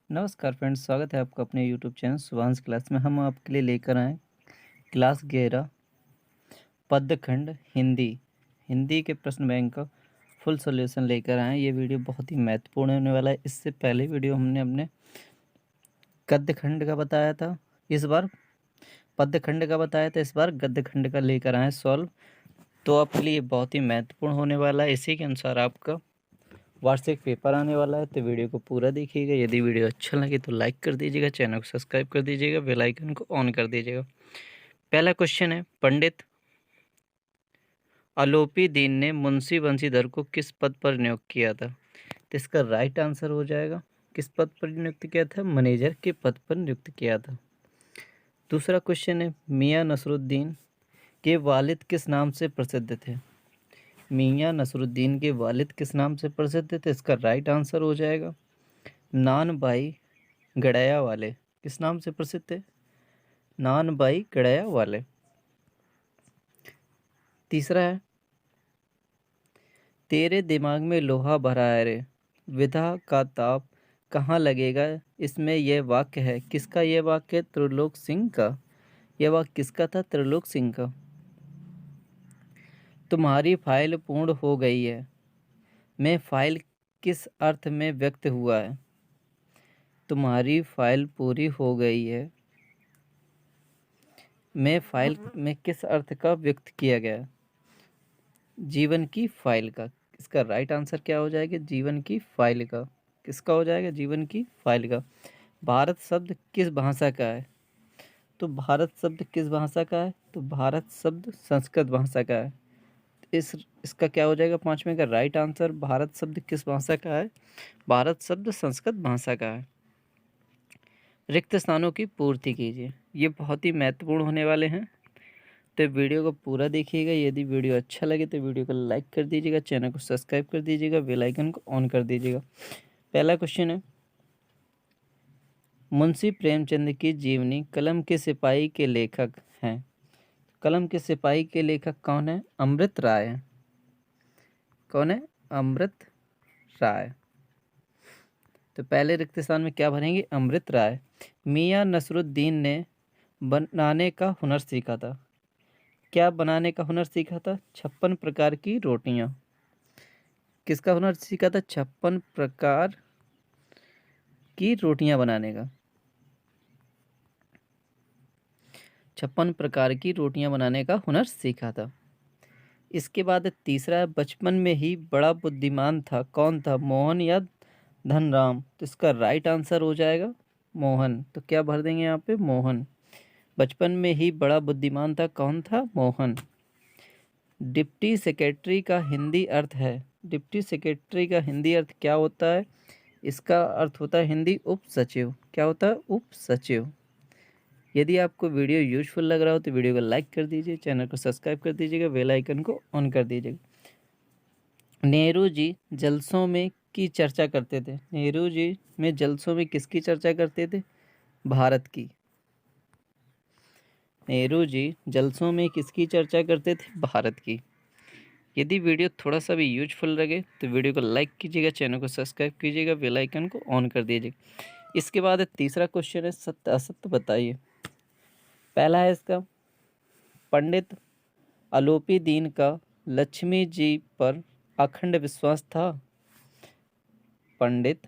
नमस्कार फ्रेंड्स, स्वागत है आपका अपने यूट्यूब चैनल सुभांश क्लास में। हम आपके लिए लेकर आए क्लास 11 पद्यखंड हिंदी हिंदी के प्रश्न बैंक का फुल सॉल्यूशन लेकर आए हैं। ये वीडियो बहुत ही महत्वपूर्ण होने वाला है। इससे पहले वीडियो हमने अपने गद्यखंड का बताया था, इस बार पद्यखंड का बताया था, इस बार गद्यखंड का लेकर आए सॉल्व। तो आपके लिए बहुत ही महत्वपूर्ण होने वाला है। इसी के अनुसार आपका वार्षिक पेपर आने वाला है, तो वीडियो को पूरा देखिएगा। यदि वीडियो अच्छा लगे तो लाइक कर दीजिएगा, चैनल को सब्सक्राइब कर दीजिएगा, बेल आइकन को ऑन कर दीजिएगा। पहला क्वेश्चन है, पंडित आलोपी दीन ने मुंशी बंशीधर को किस पद पर नियुक्त किया था? तो इसका राइट आंसर हो जाएगा, किस पद पर नियुक्त किया था? मैनेजर के पद पर नियुक्त किया था। दूसरा क्वेश्चन है, मियां नसरुद्दीन के वालिद किस नाम से प्रसिद्ध थे? मियां नसरुद्दीन के वालिद किस नाम से प्रसिद्ध थे? इसका राइट आंसर हो जाएगा नान बाई गड़या वाले। किस नाम से प्रसिद्ध थे? नान बाई गड़या वाले। तीसरा है, तेरे दिमाग में लोहा भरा है रे, विधा का ताप कहाँ लगेगा? इसमें यह वाक्य है किसका? यह वाक्य त्रिलोक सिंह का। यह वाक्य किसका था? त्रिलोक सिंह का। तुम्हारी फाइल पूर्ण हो गई है, मैं फाइल किस अर्थ में व्यक्त हुआ है? तुम्हारी फाइल पूरी हो गई है, मैं फाइल में किस अर्थ का व्यक्त किया गया? जीवन की फाइल का। इसका राइट आंसर क्या हो जाएगा? जीवन की फाइल का। किसका हो जाएगा? जीवन की फाइल का। भारत शब्द किस भाषा का है? तो भारत शब्द किस भाषा का है? तो भारत शब्द संस्कृत भाषा का है। इसका क्या हो जाएगा? पांचवें का राइट आंसर, भारत शब्द किस भाषा का है? भारत शब्द संस्कृत भाषा का है। रिक्त स्थानों की पूर्ति कीजिए। ये बहुत ही महत्वपूर्ण होने वाले हैं, तो वीडियो को पूरा देखिएगा। यदि वीडियो अच्छा लगे तो वीडियो को लाइक कर दीजिएगा, चैनल को सब्सक्राइब कर दीजिएगा, बेल आइकन को ऑन कर दीजिएगा। पहला क्वेश्चन है, मुंशी प्रेमचंद की जीवनी कलम के सिपाही के लेखक हैं। कलम के सिपाही के लेखक कौन है? अमृत राय है। कौन है? अमृत राय। तो पहले रिक्त स्थान में क्या भरेंगे? अमृत राय। मियां नसरुद्दीन ने बनाने का हुनर सीखा था। क्या बनाने का हुनर सीखा था? 56 प्रकार की रोटियां। किसका हुनर सीखा था? 56 प्रकार की रोटियां बनाने का। 56 प्रकार की रोटियां बनाने का हुनर सीखा था। इसके बाद तीसरा, बचपन में ही बड़ा बुद्धिमान था। कौन था? मोहन या धनराम? तो इसका राइट आंसर हो जाएगा मोहन। तो क्या भर देंगे यहाँ पे? मोहन। बचपन में ही बड़ा बुद्धिमान था। कौन था? मोहन। डिप्टी सेक्रेटरी का हिंदी अर्थ है। डिप्टी सेक्रेटरी का हिंदी अर्थ क्या होता है? इसका अर्थ होता है हिंदी उप सचिव। क्या होता है? उप सचिव। यदि आपको वीडियो यूजफुल लग रहा हो तो वीडियो को लाइक कर दीजिए, चैनल को सब्सक्राइब कर दीजिएगा, बेल आइकन को ऑन कर दीजिएगा। नेहरू जी जलसों में की चर्चा करते थे। नेहरू जी में जलसों में किसकी चर्चा करते थे? भारत की। नेहरू जी जलसों में किसकी चर्चा करते थे? भारत की। यदि वीडियो थोड़ा सा भी यूजफुल लगे तो वीडियो को लाइक कीजिएगा, चैनल को सब्सक्राइब कीजिएगा, बेल आइकन को ऑन कर दीजिएगा। इसके बाद तीसरा क्वेश्चन है, सत्य असत्य बताइए। पहला है इसका, पंडित आलोपी दीन का लक्ष्मी जी पर अखंड विश्वास था। पंडित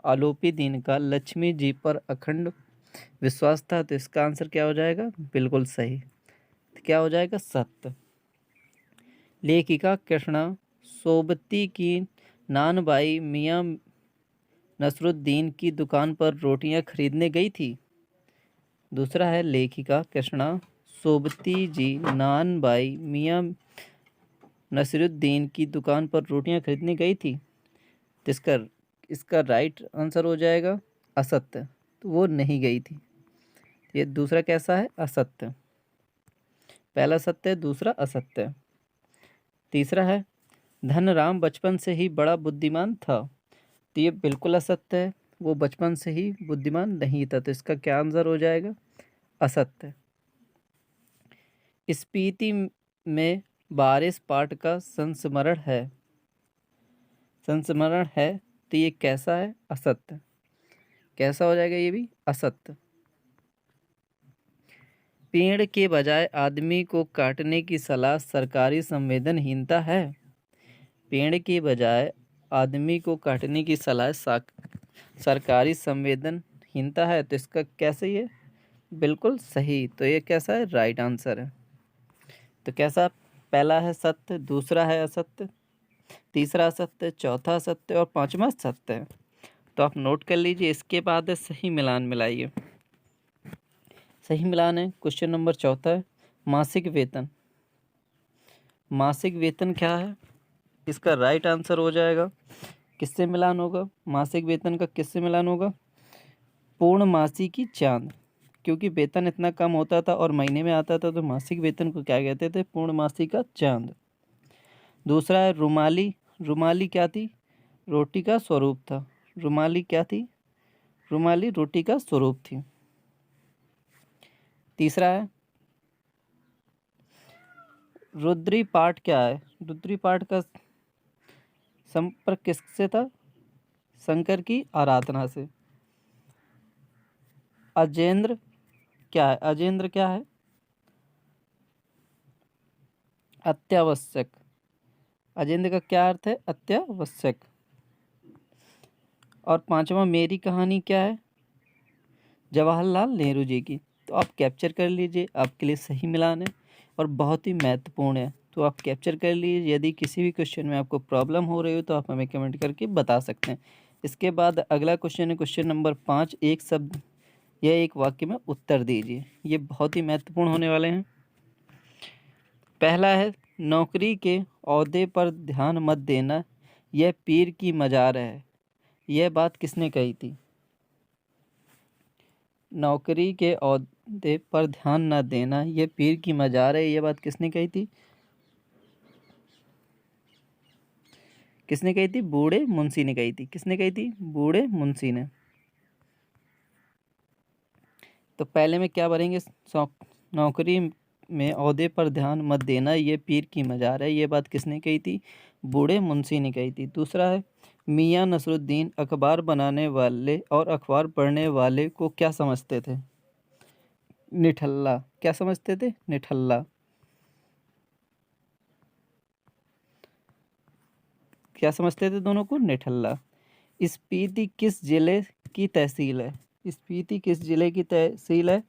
आलोपी दीन का लक्ष्मी जी पर अखंड विश्वास था। तो इसका आंसर क्या हो जाएगा? बिल्कुल सही। तो क्या हो जाएगा? सत्य। लेखिका कृष्णा सोबती की नानबाई मियां नसरुद्दीन की दुकान पर रोटियां खरीदने गई थी। दूसरा है, लेखिका कृष्णा सोबती जी नानबाई मियां नसरुद्दीन की दुकान पर रोटियां खरीदने गई थी। तो इसका राइट आंसर हो जाएगा असत्य। तो वो नहीं गई थी। ये दूसरा कैसा है? असत्य। पहला सत्य है, दूसरा असत्य है। तीसरा है, धनराम बचपन से ही बड़ा बुद्धिमान था। तो ये बिल्कुल असत्य है, वो बचपन से ही बुद्धिमान नहीं था। तो इसका क्या आंसर हो जाएगा? असत्य। स्पीति में बारिश पाठ का संस्मरण है। संस्मरण है, तो ये कैसा है? असत्य। कैसा हो जाएगा ये भी? असत्य। पेड़ के बजाय आदमी को काटने की सलाह सरकारी संवेदनहीनता है। पेड़ के बजाय आदमी को काटने की सलाह सरकारी संवेदनहीनता है, तो इसका कैसे ये? बिल्कुल सही। तो ये कैसा है? राइट आंसर है। तो कैसा? पहला है सत्य, दूसरा है असत्य, तीसरा असत्य, चौथा असत्य और पांचवा सत्य है। तो आप नोट कर लीजिए। इसके बाद है सही मिलान मिलाइए। सही मिलान है क्वेश्चन नंबर चौथा है मासिक वेतन। मासिक वेतन क्या है? इसका राइट आंसर हो जाएगा, किससे मिलान होगा? मासिक वेतन का किससे मिलान होगा? पूर्णमासी की चांद। क्योंकि वेतन इतना कम होता था और महीने में आता था, तो मासिक वेतन को क्या कहते थे? पूर्णमासी का चांद। दूसरा है रुमाली। रुमाली क्या थी? रोटी का स्वरूप था। रुमाली क्या थी? रुमाली रोटी का स्वरूप थी। तीसरा है रुद्री पाठ। क्या है? रुद्री पाठ का संपर्क किससे था? शंकर की आराधना से। अजेंद्र क्या है? अजेंद्र क्या है? अत्यावश्यक। अजेंद्र का क्या अर्थ है? अत्यावश्यक। और पांचवा मेरी कहानी क्या है? जवाहरलाल नेहरू जी की। तो आप कैप्चर कर लीजिए, आपके लिए सही मिलान है और बहुत ही महत्वपूर्ण है। तो आप कैप्चर कर लीजिए। यदि किसी भी क्वेश्चन में आपको प्रॉब्लम हो रही हो तो आप हमें कमेंट करके बता सकते हैं। इसके बाद अगला क्वेश्चन है क्वेश्चन नंबर 5। एक शब्द या एक वाक्य में उत्तर दीजिए। ये बहुत ही महत्वपूर्ण होने वाले हैं। पहला है नौकरी के ओहदे पर ध्यान मत देना, यह पीर की मजार है। यह बात किसने कही थी? नौकरी के ओहदे पर ध्यान न देना, यह पीर की मजार है। यह बात किसने कही थी? किसने कही थी? बूढ़े मुंशी ने कही थी। किसने कही थी? बूढ़े मुंशी ने। तो पहले में क्या भरेंगे? नौकरी में ओहदे पर ध्यान मत देना, ये पीर की मजार है। ये बात किसने कही थी? बूढ़े मुंशी ने कही थी। दूसरा है मियां नसरुद्दीन अखबार बनाने वाले और अखबार पढ़ने वाले को क्या समझते थे? निठल्ला। क्या समझते थे? निठल्ला। क्या समझते थे दोनों को? निठल्ला। स्पीति किस जिले की तहसील है? स्पीति किस जिले की तहसील है?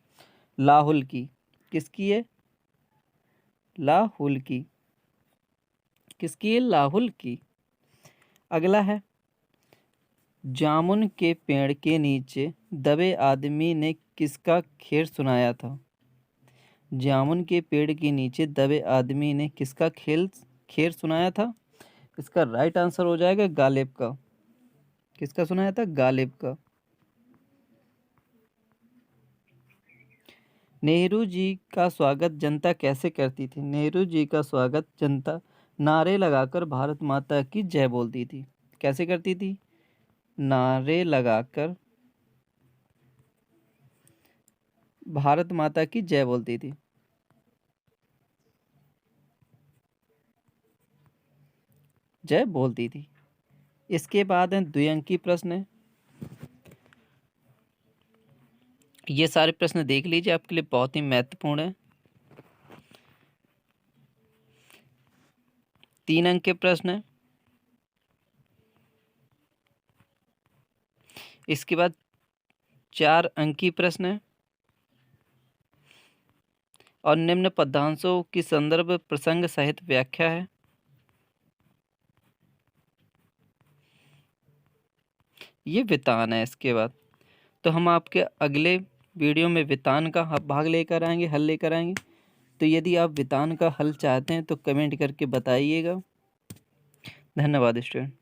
लाहुल की। किसकी है? लाहुल की। किसकी है? लाहुल की। अगला है जामुन के पेड़ के नीचे दबे आदमी ने किसका खेल सुनाया था? जामुन के पेड़ के नीचे दबे आदमी ने किसका खेल सुनाया था? इसका राइट आंसर हो जाएगा गालिब का। किसका सुनाया था? गालिब का। नेहरू जी का स्वागत जनता कैसे करती थी? नेहरू जी का स्वागत जनता नारे लगाकर भारत माता की जय बोलती थी। कैसे करती थी? नारे लगाकर भारत माता की जय बोलती थी। जय बोलती थी। इसके बाद है द्विअंकी प्रश्न। ये सारे प्रश्न देख लीजिए, आपके लिए बहुत ही महत्वपूर्ण है। 3 अंक के प्रश्न है। इसके बाद 4 अंकी प्रश्न है और निम्न पदांशों की संदर्भ प्रसंग सहित व्याख्या है। ये वितान है। इसके बाद तो हम आपके अगले वीडियो में वितान का भाग लेकर आएंगे, हल लेकर आएंगे। तो यदि आप वितान का हल चाहते हैं तो कमेंट करके बताइएगा। धन्यवाद स्टूडेंट।